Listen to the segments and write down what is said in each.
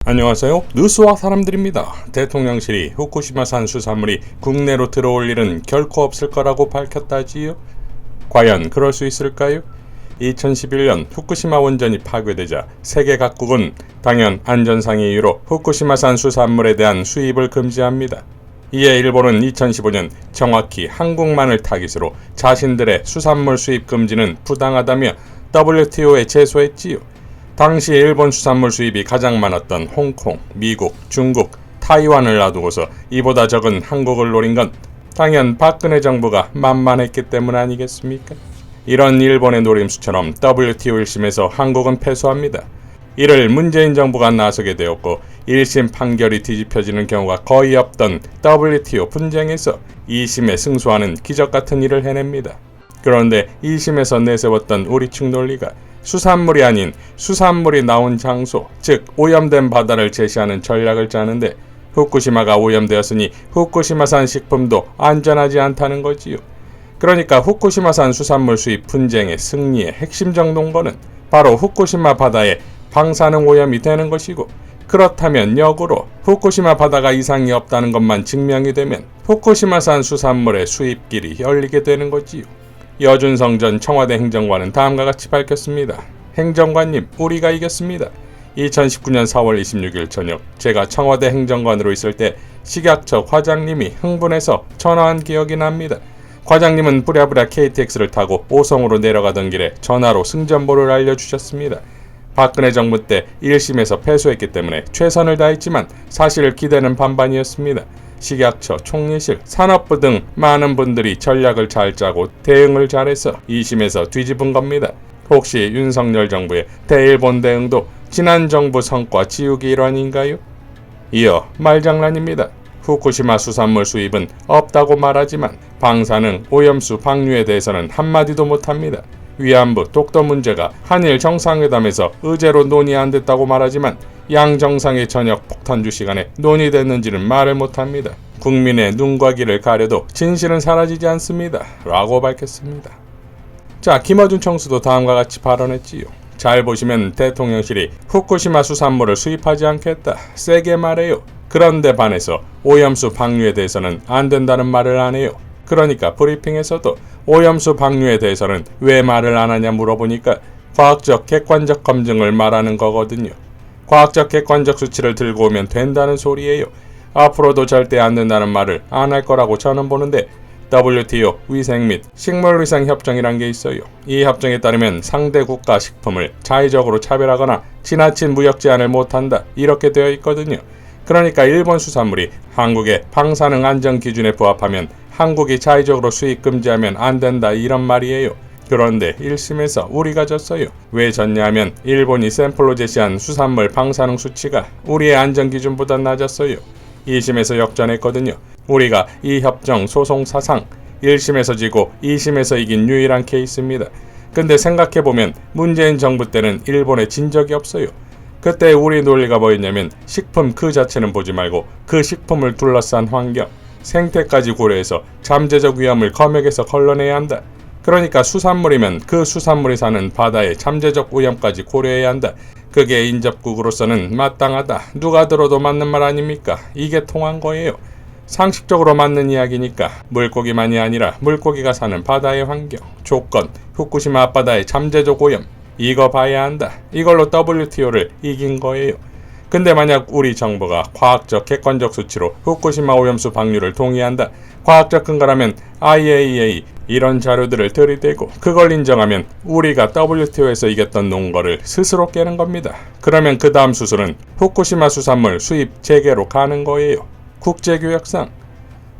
안녕하세요. 느스와 사람들입니다. 대통령실이 후쿠시마산 수산물이 국내로 들어올 일은 결코 없을 거라고 밝혔다지요. 과연 그럴 수 있을까요? 2011년 후쿠시마 원전이 파괴되자 세계 각국은 당연 안전상의 이유로 후쿠시마산 수산물에 대한 수입을 금지합니다. 이에 일본은 2015년 정확히 한국만을 타깃으로 자신들의 수산물 수입 금지는 부당하다며 WTO에 제소했지요. 당시 일본 수산물 수입이 가장 많았던 홍콩, 미국, 중국, 타이완을 놔두고서 이보다 적은 한국을 노린 건 당연 박근혜 정부가 만만했기 때문 아니겠습니까? 이런 일본의 노림수처럼 WTO 1심에서 한국은 패소합니다. 이를 문재인 정부가 나서게 되었고 1심 판결이 뒤집혀지는 경우가 거의 없던 WTO 분쟁에서 2심에 승소하는 기적같은 일을 해냅니다. 그런데 2심에서 내세웠던 우리 측 논리가 수산물이 아닌 수산물이 나온 장소, 즉 오염된 바다를 제시하는 전략을 짜는데 후쿠시마가 오염되었으니 후쿠시마산 식품도 안전하지 않다는 거지요. 그러니까 후쿠시마산 수산물 수입 분쟁의 승리의 핵심 정동거는 바로 후쿠시마 바다에 방사능 오염이 되는 것이고, 그렇다면 역으로 후쿠시마 바다가 이상이 없다는 것만 증명이 되면 후쿠시마산 수산물의 수입길이 열리게 되는 거지요. 여준성 전 청와대 행정관은 다음과 같이 밝혔습니다. 행정관님, 우리가 이겼습니다. 2019년 4월 26일 저녁 제가 청와대 행정관으로 있을 때 식약처 과장님이 흥분해서 전화한 기억이 납니다. 과장님은 부랴부랴 KTX를 타고 오송으로 내려가던 길에 전화로 승전보를 알려주셨습니다. 박근혜 정부 때 1심에서 패소했기 때문에 최선을 다했지만 사실 기대는 반반이었습니다. 식약처, 총리실, 산업부 등 많은 분들이 전략을 잘 짜고 대응을 잘해서 2심에서 뒤집은 겁니다. 혹시 윤석열 정부의 대일본 대응도 지난 정부 성과 지우기 일환인가요? 이어 말장난입니다. 후쿠시마 수산물 수입은 없다고 말하지만 방사능, 오염수, 방류에 대해서는 한마디도 못합니다. 위안부, 독도 문제가 한일 정상회담에서 의제로 논의 안 됐다고 말하지만 양 정상의 저녁 폭탄주 시간에 논의됐는지는 말을 못합니다. 국민의 눈과 귀를 가려도 진실은 사라지지 않습니다. 라고 밝혔습니다. 자, 김어준 총수도 다음과 같이 발언했지요. 잘 보시면 대통령실이 후쿠시마 수산물을 수입하지 않겠다 세게 말해요. 그런데 반해서 오염수 방류에 대해서는 안 된다는 말을 안 해요. 그러니까 브리핑에서도 오염수 방류에 대해서는 왜 말을 안 하냐 물어보니까 과학적 객관적 검증을 말하는 거거든요. 과학적 객관적 수치를 들고 오면 된다는 소리예요. 앞으로도 절대 안 된다는 말을 안 할 거라고 저는 보는데, WTO 위생 및 식물위생 협정이란 게 있어요. 이 협정에 따르면 상대 국가 식품을 자의적으로 차별하거나 지나친 무역 제한을 못한다 이렇게 되어 있거든요. 그러니까 일본 수산물이 한국의 방사능 안전 기준에 부합하면 한국이 자의적으로 수입 금지하면 안 된다 이런 말이에요. 그런데 1심에서 우리가 졌어요. 왜 졌냐면 일본이 샘플로 제시한 수산물 방사능 수치가 우리의 안전기준보다 낮았어요. 2심에서 역전했거든요. 우리가 이 협정 소송 사상 1심에서 지고 2심에서 이긴 유일한 케이스입니다. 근데 생각해보면 문재인 정부 때는 일본에 진 적이 없어요. 그때 우리 논리가 뭐였냐면 식품 그 자체는 보지 말고 그 식품을 둘러싼 환경, 생태까지 고려해서 잠재적 위험을 검역해서 걸러내야 한다. 그러니까 수산물이면 그 수산물이 사는 바다의 잠재적 오염까지 고려해야 한다. 그게 인접국으로서는 마땅하다. 누가 들어도 맞는 말 아닙니까? 이게 통한 거예요. 상식적으로 맞는 이야기니까 물고기만이 아니라 물고기가 사는 바다의 환경, 조건, 후쿠시마 앞바다의 잠재적 오염, 이거 봐야 한다. 이걸로 WTO를 이긴 거예요. 근데 만약 우리 정부가 과학적 객관적 수치로 후쿠시마 오염수 방류를 동의한다. 과학적 근거라면 IAEA 이런 자료들을 들이대고 그걸 인정하면 우리가 WTO에서 이겼던 논거를 스스로 깨는 겁니다. 그러면 그 다음 수술은 후쿠시마 수산물 수입 재개로 가는 거예요. 국제교역상.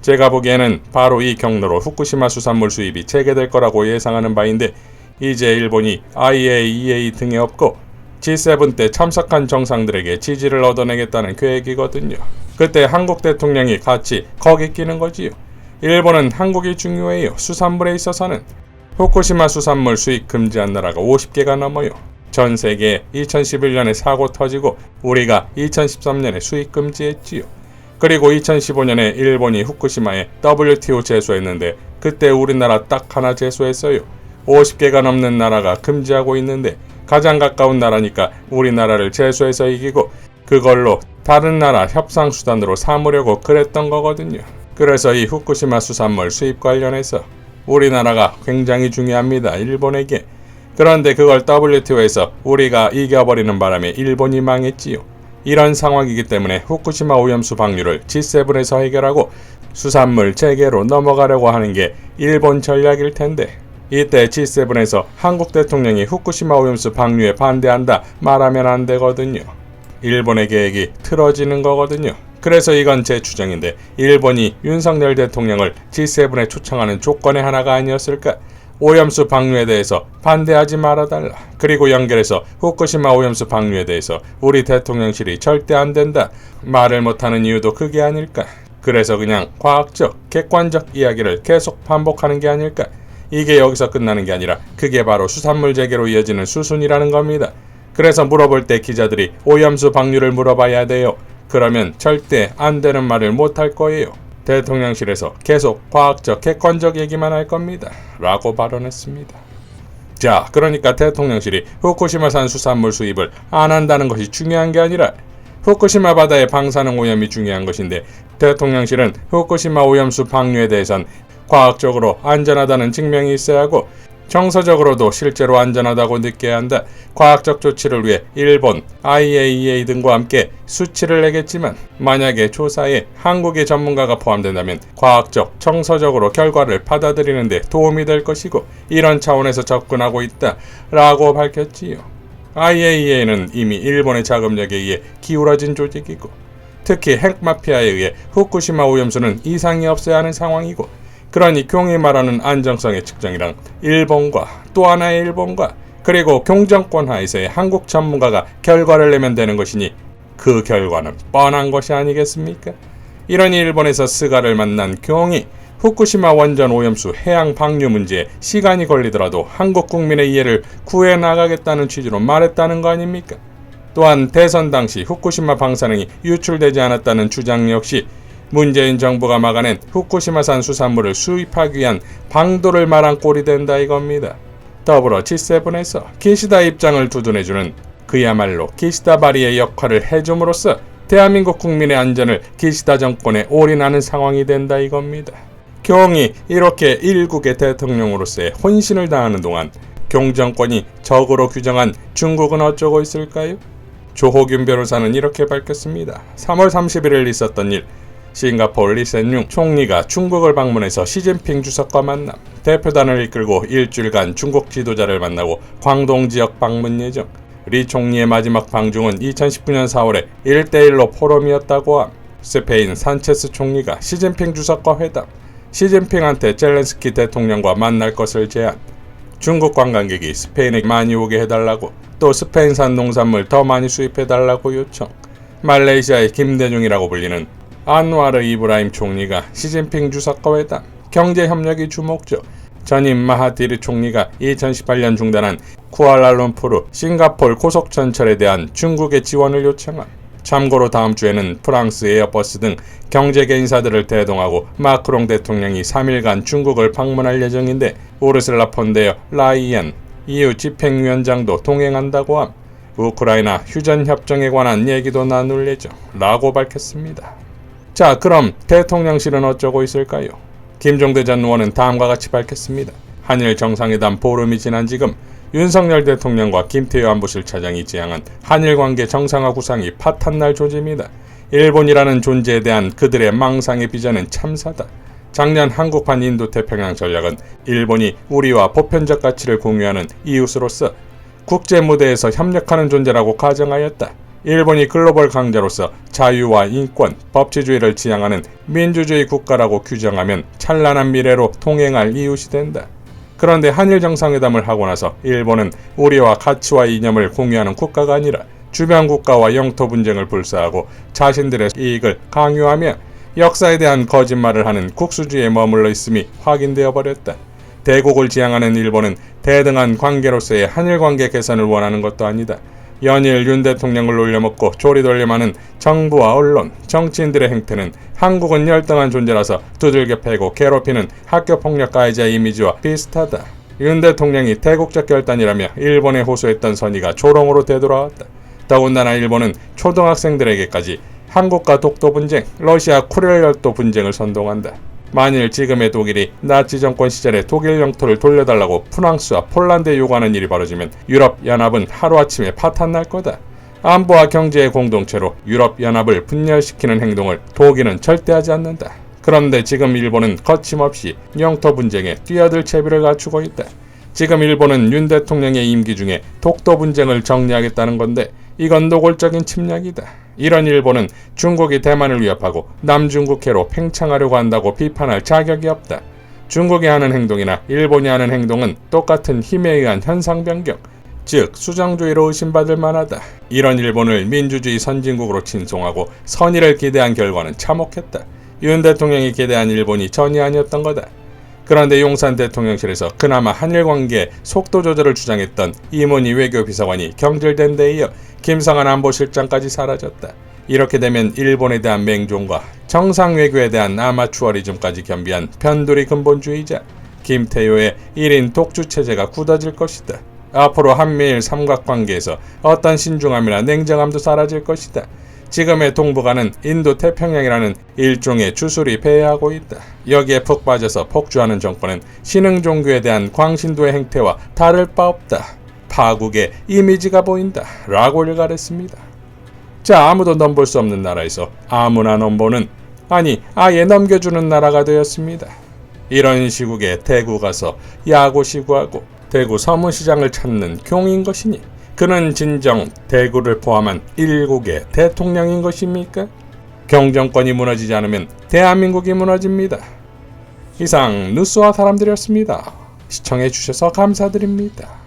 제가 보기에는 바로 이 경로로 후쿠시마 수산물 수입이 재개될 거라고 예상하는 바인데, 이제 일본이 IAEA 등에 없고 G7 때 참석한 정상들에게 지지를 얻어내겠다는 계획이거든요. 그때 한국 대통령이 같이 거기 끼는 거지요. 일본은 한국이 중요해요. 수산물에 있어서는. 후쿠시마 수산물 수입 금지한 나라가 50개가 넘어요. 전 세계에 2011년에 사고 터지고 우리가 2013년에 수입 금지했지요. 그리고 2015년에 일본이 후쿠시마에 WTO 제소했는데 그때 우리나라 딱 하나 제소했어요. 50개가 넘는 나라가 금지하고 있는데 가장 가까운 나라니까 우리나라를 제소해서 이기고, 그걸로 다른 나라 협상수단으로 삼으려고 그랬던 거거든요. 그래서 이 후쿠시마 수산물 수입 관련해서 우리나라가 굉장히 중요합니다. 일본에게. 그런데 그걸 WTO에서 우리가 이겨버리는 바람에 일본이 망했지요. 이런 상황이기 때문에 후쿠시마 오염수 방류를 G7에서 해결하고 수산물 재개로 넘어가려고 하는 게 일본 전략일 텐데, 이때 G7에서 한국 대통령이 후쿠시마 오염수 방류에 반대한다 말하면 안 되거든요. 일본의 계획이 틀어지는 거거든요. 그래서 이건 제 추정인데, 일본이 윤석열 대통령을 G7에 초청하는 조건의 하나가 아니었을까? 오염수 방류에 대해서 반대하지 말아달라. 그리고 연결해서 후쿠시마 오염수 방류에 대해서 우리 대통령실이 절대 안 된다 말을 못하는 이유도 그게 아닐까? 그래서 그냥 과학적, 객관적 이야기를 계속 반복하는 게 아닐까? 이게 여기서 끝나는 게 아니라 그게 바로 수산물 재개로 이어지는 수순이라는 겁니다. 그래서 물어볼 때 기자들이 오염수 방류를 물어봐야 돼요. 그러면 절대 안 되는 말을 못할 거예요. 대통령실에서 계속 과학적, 객관적 얘기만 할 겁니다. 라고 발언했습니다. 자, 그러니까 대통령실이 후쿠시마산 수산물 수입을 안 한다는 것이 중요한 게 아니라 후쿠시마 바다의 방사능 오염이 중요한 것인데, 대통령실은 후쿠시마 오염수 방류에 대해선 과학적으로 안전하다는 증명이 있어야 하고 정서적으로도 실제로 안전하다고 느껴야 한다. 과학적 조치를 위해 일본, IAEA 등과 함께 수치를 내겠지만 만약에 조사에 한국의 전문가가 포함된다면 과학적, 정서적으로 결과를 받아들이는 데 도움이 될 것이고 이런 차원에서 접근하고 있다 라고 밝혔지요. IAEA는 이미 일본의 자금력에 의해 기울어진 조직이고 특히 핵마피아에 의해 후쿠시마 오염수는 이상이 없어야 하는 상황이고, 그러니 경이 말하는 안정성의 측정이랑 일본과 또 하나의 일본과 그리고 경정권 하에서의 한국 전문가가 결과를 내면 되는 것이니 그 결과는 뻔한 것이 아니겠습니까? 이러니 일본에서 스가를 만난 경이 후쿠시마 원전 오염수 해양 방류 문제에 시간이 걸리더라도 한국 국민의 이해를 구해 나가겠다는 취지로 말했다는 거 아닙니까? 또한 대선 당시 후쿠시마 방사능이 유출되지 않았다는 주장 역시 문재인 정부가 막아낸 후쿠시마산 수산물을 수입하기 위한 방도를 말한 꼴이 된다 이겁니다. 더불어 G7에서 기시다 입장을 두둔해주는 그야말로 기시다 바리의 역할을 해줌으로써 대한민국 국민의 안전을 기시다 정권에 올인하는 상황이 된다 이겁니다. 경이 이렇게 일국의 대통령으로서의 혼신을 다하는 동안 경정권이 적으로 규정한 중국은 어쩌고 있을까요? 조호균 변호사는 이렇게 밝혔습니다. 3월 31일 있었던 일, 싱가포르 리센융 총리가 중국을 방문해서 시진핑 주석과 만남, 대표단을 이끌고 일주일간 중국 지도자를 만나고 광동 지역 방문 예정. 리 총리의 마지막 방중은 2019년 4월에 1대1로 포럼이었다고 함. 스페인 산체스 총리가 시진핑 주석과 회담, 시진핑한테 젤렌스키 대통령과 만날 것을 제안, 중국 관광객이 스페인에 많이 오게 해달라고, 또 스페인산 농산물 더 많이 수입해달라고 요청. 말레이시아의 김대중이라고 불리는 안와르 이브라임 총리가 시진핑 주석과 회담, 경제협력이 주목적. 전임 마하티르 총리가 2018년 중단한 쿠알라룸푸르, 싱가포르 고속전철에 대한 중국의 지원을 요청함. 참고로 다음 주에는 프랑스 에어버스 등 경제계 인사들을 대동하고 마크롱 대통령이 3일간 중국을 방문할 예정인데 우르슬라 폰데어 라이엔 EU 집행위원장도 동행한다고 함. 우크라이나 휴전협정에 관한 얘기도 나눌 예정 라고 밝혔습니다. 자, 그럼 대통령실은 어쩌고 있을까요? 김종대 전 의원은 다음과 같이 밝혔습니다. 한일 정상회담 보름이 지난 지금 윤석열 대통령과 김태효 안보실 차장이 지향한 한일 관계 정상화 구상이 파탄날 조짐이다. 일본이라는 존재에 대한 그들의 망상의 비전은 참사다. 작년 한국판 인도태평양 전략은 일본이 우리와 보편적 가치를 공유하는 이웃으로서 국제 무대에서 협력하는 존재라고 가정하였다. 일본이 글로벌 강자로서 자유와 인권, 법치주의를 지향하는 민주주의 국가라고 규정하면 찬란한 미래로 통행할 이웃이 된다. 그런데 한일 정상회담을 하고 나서 일본은 우리와 가치와 이념을 공유하는 국가가 아니라 주변 국가와 영토 분쟁을 불사하고 자신들의 이익을 강요하며 역사에 대한 거짓말을 하는 국수주의에 머물러 있음이 확인되어 버렸다. 대국을 지향하는 일본은 대등한 관계로서의 한일 관계 개선을 원하는 것도 아니다. 연일 윤 대통령을 놀려먹고 조리돌림하는 정부와 언론, 정치인들의 행태는 한국은 열등한 존재라서 두들겨 패고 괴롭히는 학교폭력 가해자 이미지와 비슷하다. 윤 대통령이 대국적 결단이라며 일본에 호소했던 선의가 조롱으로 되돌아왔다. 더군다나 일본은 초등학생들에게까지 한국과 독도 분쟁, 러시아 쿠릴 열도 분쟁을 선동한다. 만일 지금의 독일이 나치 정권 시절에 독일 영토를 돌려달라고 프랑스와 폴란드에 요구하는 일이 벌어지면 유럽연합은 하루아침에 파탄날 거다. 안보와 경제의 공동체로 유럽연합을 분열시키는 행동을 독일은 절대 하지 않는다. 그런데 지금 일본은 거침없이 영토 분쟁에 뛰어들 채비를 갖추고 있다. 지금 일본은 윤 대통령의 임기 중에 독도 분쟁을 정리하겠다는 건데 이건 노골적인 침략이다. 이런 일본은 중국이 대만을 위협하고 남중국해로 팽창하려고 한다고 비판할 자격이 없다. 중국이 하는 행동이나 일본이 하는 행동은 똑같은 힘에 의한 현상 변경, 즉 수정주의로 의심받을 만하다. 이런 일본을 민주주의 선진국으로 칭송하고 선의를 기대한 결과는 참혹했다. 윤 대통령이 기대한 일본이 전이 아니었던 거다. 그런데 용산 대통령실에서 그나마 한일 관계 속도 조절을 주장했던 이문희 외교비서관이 경질된 데 이어 김성한 안보실장까지 사라졌다. 이렇게 되면 일본에 대한 맹종과 정상 외교에 대한 아마추어리즘까지 겸비한 변두리 근본주의자 김태효의 1인 독주 체제가 굳어질 것이다. 앞으로 한미일 삼각관계에서 어떤 신중함이나 냉정함도 사라질 것이다. 지금의 동북아는 인도 태평양이라는 일종의 주술이 배회하고 있다. 여기에 푹 빠져서 폭주하는 정권은 신흥 종교에 대한 광신도의 행태와 다를 바 없다. 파국의 이미지가 보인다. 라고 일갈했습니다. 자, 아무도 넘볼 수 없는 나라에서 아무나 넘보는, 아니 아예 넘겨주는 나라가 되었습니다. 이런 시국에 대구 가서 야구 시구하고 대구 서문시장을 찾는 경인 것이니 그는 진정 대구를 포함한 일국의 대통령인 것입니까? 경정권이 무너지지 않으면 대한민국이 무너집니다. 이상 뉴스와 사람들이었습니다. 시청해 주셔서 감사드립니다.